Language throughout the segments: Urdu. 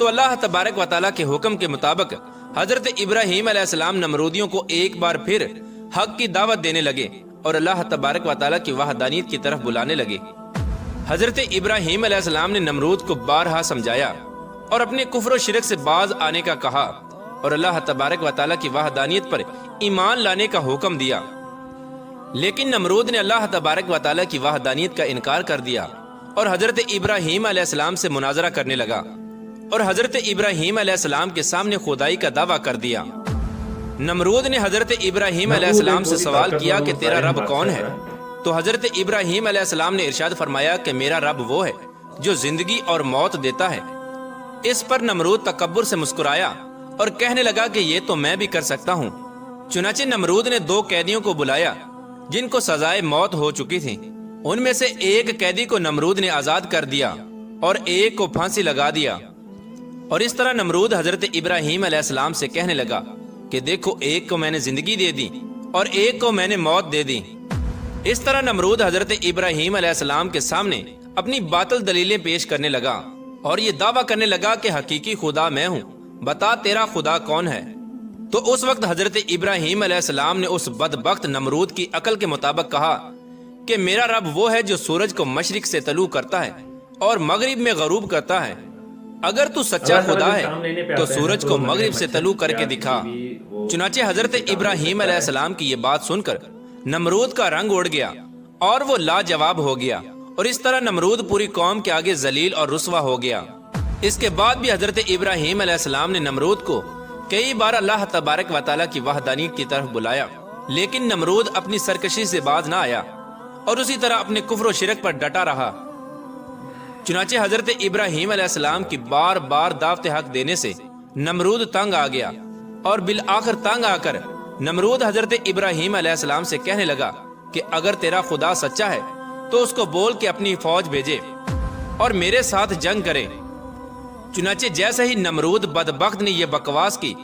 تو اللہ تبارک و تعالیٰ کے حکم کے مطابق حضرت ابراہیم علیہ السلام نمرودیوں کو ایک بار پھر حق کی دعوت دینے لگے اور اللہ تبارک و تعالیٰ کی وحدانیت کی طرف بلانے لگے۔ حضرت ابراہیم علیہ السلام نے نمرود کو بارہا سمجھایا اور اپنے کفر و شرک سے باز آنے کا کہا اور اللہ تبارک و تعالیٰ کی وحدانیت پر ایمان لانے کا حکم دیا، لیکن نمرود نے اللہ تبارک و تعالیٰ کی وحدانیت کا انکار کر دیا اور حضرت ابراہیم علیہ السلام سے مناظرہ کرنے لگا اور حضرت ابراہیم علیہ السلام کے سامنے خدائی کا دعویٰ کر دیا۔ نمرود نے حضرت ابراہیم علیہ السلام سے سوال کیا کہ تیرا رب کون ہے؟ تو حضرت ابراہیم علیہ السلام نے ارشاد فرمایا کہ میرا رب وہ ہے جو زندگی اور موت دیتا ہے۔ اس پر نمرود تکبر سے مسکرایا اور کہنے لگا کہ یہ تو میں بھی کر سکتا ہوں۔ چنانچہ نمرود نے 2 قیدیوں کو بلایا جن کو سزائے موت ہو چکی تھی۔ ان میں سے ایک قیدی کو نمرود نے آزاد کر دیا اور ایک کو پھانسی لگا دیا، اور اس طرح نمرود حضرت ابراہیم علیہ السلام سے کہنے لگا کہ دیکھو، ایک کو میں نے زندگی دے دی اور ایک کو میں نے موت دے دی۔ اس طرح نمرود حضرت ابراہیم علیہ السلام کے سامنے اپنی باطل دلیلیں پیش کرنے لگا اور یہ دعویٰ کرنے لگا کہ حقیقی خدا میں ہوں، بتا تیرا خدا کون ہے؟ تو اس وقت حضرت ابراہیم علیہ السلام نے اس بدبخت نمرود کی عقل کے مطابق کہا کہ میرا رب وہ ہے جو سورج کو مشرق سے طلوع کرتا ہے اور مغرب میں غروب کرتا ہے۔ اگر تو سچا خدا ہے تو سورج کو مغرب سے طلوع کر کے دکھا۔ چنانچہ حضرت ابراہیم علیہ السلام کی یہ بات سن کر نمرود کا رنگ اڑ گیا اور وہ لاجواب ہو گیا، اور اس طرح نمرود پوری قوم کے آگے ذلیل اور رسوا ہو گیا۔ اس کے بعد بھی حضرت ابراہیم علیہ السلام نے نمرود کو کئی بار اللہ تبارک و تعالیٰ کی وحدانیت کی طرف بلایا، لیکن نمرود اپنی سرکشی سے باز نہ آیا اور اسی طرح اپنے کفر و شرک پر ڈٹا رہا۔ چنانچہ حضرت ابراہیم علیہ السلام کی بار بار دعوت حق دینے سے نمرود تنگ آ گیا، اور بالآخر تنگ آ کر نمرود حضرت ابراہیم علیہ السلام سے کہنے لگا کہ اگر تیرا خدا سچا ہے تو اس کو بول کے اپنی فوج بھیجے اور میرے ساتھ جنگ کرے۔ چنانچہ جیسے ہی نمرود بدبخت نے یہ بکواس کی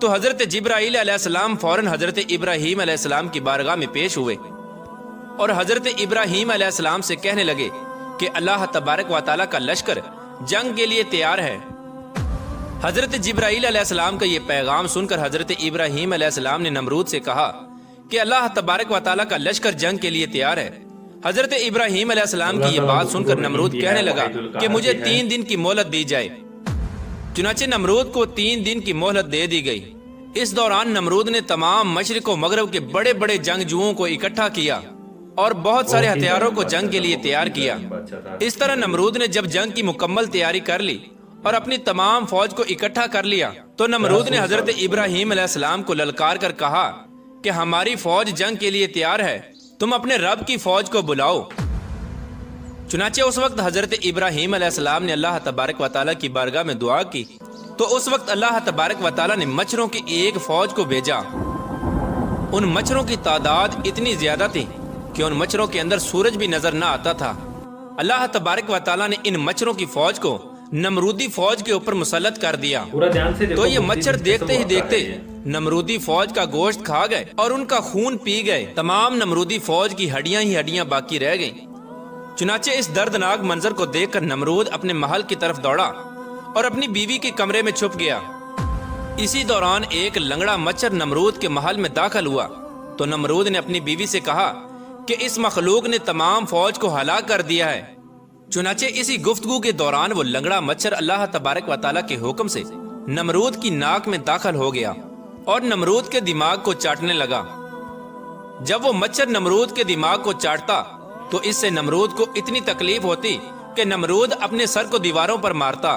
تو حضرت جبرائیل علیہ السلام فوراً حضرت ابراہیم علیہ السلام کی بارگاہ میں پیش ہوئے اور حضرت ابراہیم علیہ السلام سے کہنے لگے کہ اللہ تبارک و تعالیٰ کا لشکر جنگ کے لیے تیار ہے۔ حضرت جبرائیل علیہ السلام کا یہ پیغام سن کر حضرت ابراہیم علیہ السلام نے نمرود سے کہا کہ اللہ تبارک و تعالیٰ کا لشکر جنگ کے لیے تیار ہے۔ حضرت ابراہیم علیہ السلام کی یہ بات سن کر نمرود کہنے لگا کہ مجھے 3 دن کی مہلت دی جائے۔ چنانچہ نمرود کو 3 دن کی مہلت دے دی گئی۔ اس دوران نمرود نے تمام مشرق و مغرب کے بڑے بڑے جنگجوؤں کو اکٹھا کیا اور بہت سارے ہتھیاروں کو جنگ کے لیے تیار کیا۔ اس طرح نمرود نے جب جنگ کی مکمل تیاری کر لی اور اپنی تمام فوج کو اکٹھا کر لیا تو نمرود نے حضرت ابراہیم علیہ السلام کو للکار کر کہا کہ ہماری فوج جنگ کے لیے تیار ہے، تم اپنے رب کی فوج کو بلاؤ۔ چنانچہ اس وقت حضرت ابراہیم علیہ السلام نے اللہ تبارک و تعالیٰ کی بارگاہ میں دعا کی تو اس وقت اللہ تبارک و تعالیٰ نے مچھروں کی ایک فوج کو بھیجا۔ ان مچھروں کی تعداد اتنی زیادہ تھی کہ ان مچھروں کے اندر سورج بھی نظر نہ آتا تھا۔ اللہ تبارک و تعالیٰ نے ان مچھروں کی فوج کو نمرودی فوج کے اوپر مسلط کر دیا، تو یہ مچھر دیکھتے ہی دیکھتے نمرودی فوج کا گوشت کھا گئے اور ان کا خون پی گئے۔ تمام نمرودی فوج کی ہڈیاں ہی ہڈیاں باقی رہ گئیں۔ چنانچہ اس دردناک منظر کو دیکھ کر نمرود اپنے محل کی طرف دوڑا اور اپنی بیوی کے کمرے میں چھپ گیا۔ اسی دوران ایک لنگڑا مچھر نمرود کے محل میں داخل ہوا تو نمرود نے اپنی بیوی سے کہا کہ اس مخلوق نے تمام فوج کو ہلاک کر دیا ہے۔ چنانچہ اسی گفتگو کے دوران وہ لنگڑا مچھر اللہ تبارک و تعالیٰ کے حکم سے نمرود کی ناک میں داخل ہو گیا اور نمرود کے دماغ کو چاٹنے لگا۔ جب وہ مچھر نمرود کے دماغ کو چاٹتا تو اس سے نمرود کو اتنی تکلیف ہوتی کہ نمرود اپنے سر کو دیواروں پر مارتا۔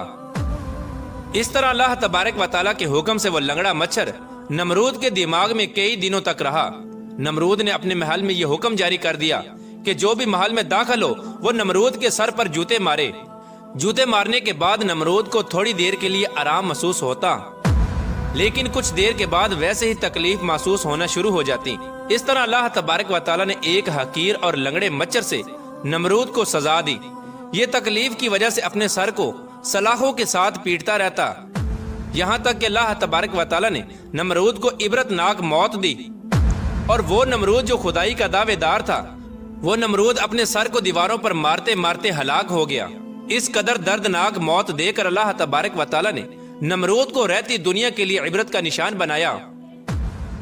اس طرح اللہ تبارک و تعالیٰ کے حکم سے وہ لنگڑا مچھر نمرود کے دماغ میں کئی دنوں تک رہا۔ نمرود نے اپنے محل میں یہ حکم جاری کر دیا کہ جو بھی محل میں داخل ہو وہ نمرود کے سر پر جوتے مارے۔ جوتے مارنے کے بعد نمرود کو تھوڑی دیر کے لیے آرام محسوس ہوتا، لیکن کچھ دیر کے بعد ویسے ہی تکلیف محسوس ہونا شروع ہو جاتی۔ اس طرح اللہ تبارک و تعالیٰ نے ایک حقیر اور لنگڑے مچھر سے نمرود کو سزا دی۔ یہ تکلیف کی وجہ سے اپنے سر کو سلاخوں کے ساتھ پیٹتا رہتا، یہاں تک کہ اللہ تبارک و تعالیٰ نے نمرود کو عبرت ناک موت دی، اور وہ نمرود جو خدائی کا دعوے دار تھا وہ نمرود اپنے سر کو دیواروں پر مارتے مارتے ہلاک ہو گیا۔ اس قدر دردناک موت دے کر اللہ تبارک و تعالیٰ نے نمرود کو رہتی دنیا کے لیے عبرت کا نشان بنایا۔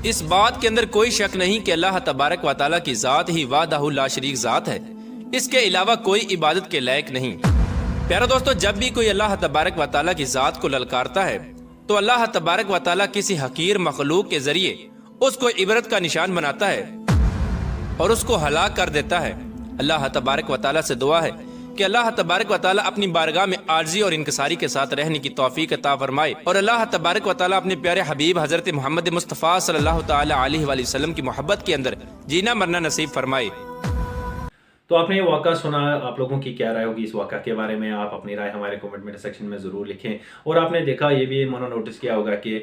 اس بات کے اندر کوئی شک نہیں کہ اللہ تبارک و تعالیٰ کی ذات ہی وحدہ لا شریک ذات ہے، اس کے علاوہ کوئی عبادت کے لائق نہیں۔ پیارا دوستو، جب بھی کوئی اللہ تبارک و تعالیٰ کی ذات کو للکارتا ہے تو اللہ تبارک و تعالیٰ کسی حقیر مخلوق کے ذریعے اس کو عبرت کا نشان بناتا ہے اور اس کو ہلاک کر دیتا ہے۔ اللہ تبارک و تعالیٰ سے دعا ہے کہ اللہ تبارک و تعالیٰ اپنی بارگاہ میں عاجزی اور انکساری کے ساتھ رہنے کی توفیق عطا فرمائے، اور اللہ تبارک و تعالیٰ اپنے پیارے حبیب حضرت محمد مصطفیٰ صلی اللہ تعالیٰ علیہ وآلہ وسلم کی محبت کے اندر جینا مرنا نصیب فرمائے۔ تو آپ نے یہ واقعہ سنا، آپ لوگوں کی کیا رائے ہوگی اس واقعہ کے بارے میں؟ آپ اپنی رائے ہمارے کومنٹ سیکشن میں ضرور لکھیں۔ اور آپ نے دیکھا، یہ بھی نوٹس کیا ہوگا کہ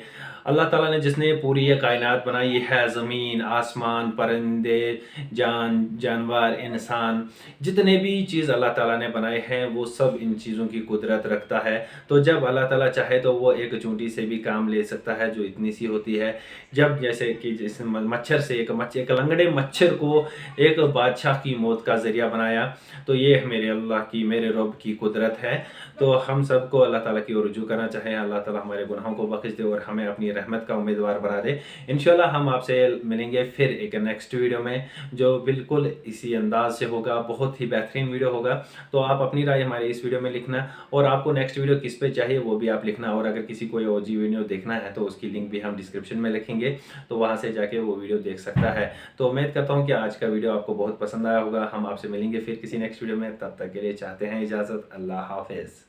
اللہ تعالیٰ نے جس نے پوری یہ کائنات بنائی ہے، زمین، آسمان، پرندے، جانور، انسان، جتنے بھی چیز اللہ تعالیٰ نے بنائے ہیں وہ سب ان چیزوں کی قدرت رکھتا ہے۔ تو جب اللہ تعالیٰ چاہے تو وہ ایک چونٹی سے بھی کام لے سکتا ہے جو اتنی سی ہوتی ہے۔ جب جیسے کہ جس مچھر سے ایک لنگڑے مچھر کو ایک بادشاہ کی موت کا ذریعہ بنایا، تو یہ میرے اللہ کی، میرے رب کی قدرت ہے۔ تو ہم سب کو اللہ تعالیٰ کی رجوع کرنا چاہے، اللہ تعالیٰ ہمارے گناہوں کو بخش دے اور ہمیں اپنی رحمت کا امیدوار بنا دے۔ انشاءاللہ ہم آپ سے ملیں گے پھر ایک نیکسٹ ویڈیو میں جو بالکل اسی انداز سے ہوگا، بہت ہی بہترین ویڈیو ہوگا۔ تو آپ اپنی رائے ہمارے اس ویڈیو میں لکھنا، اور آپ کو نیکسٹ ویڈیو کس پہ چاہیے وہ بھی آپ لکھنا، اور اگر کسی کو OG ویڈیو دیکھنا ہے تو اس کی لنک بھی ہم ڈسکرپشن میں لکھیں گے، تو وہاں سے جا کے وہ ویڈیو دیکھ سکتا ہے۔ تو امید کرتا ہوں کہ آج کا ویڈیو آپ کو بہت پسند آیا ہوگا۔ ہم آپ سے ملیں گے پھر کسی نیکسٹ ویڈیو میں، تب تک کے لیے چاہتے ہیں اجازت۔ اللہ حافظ۔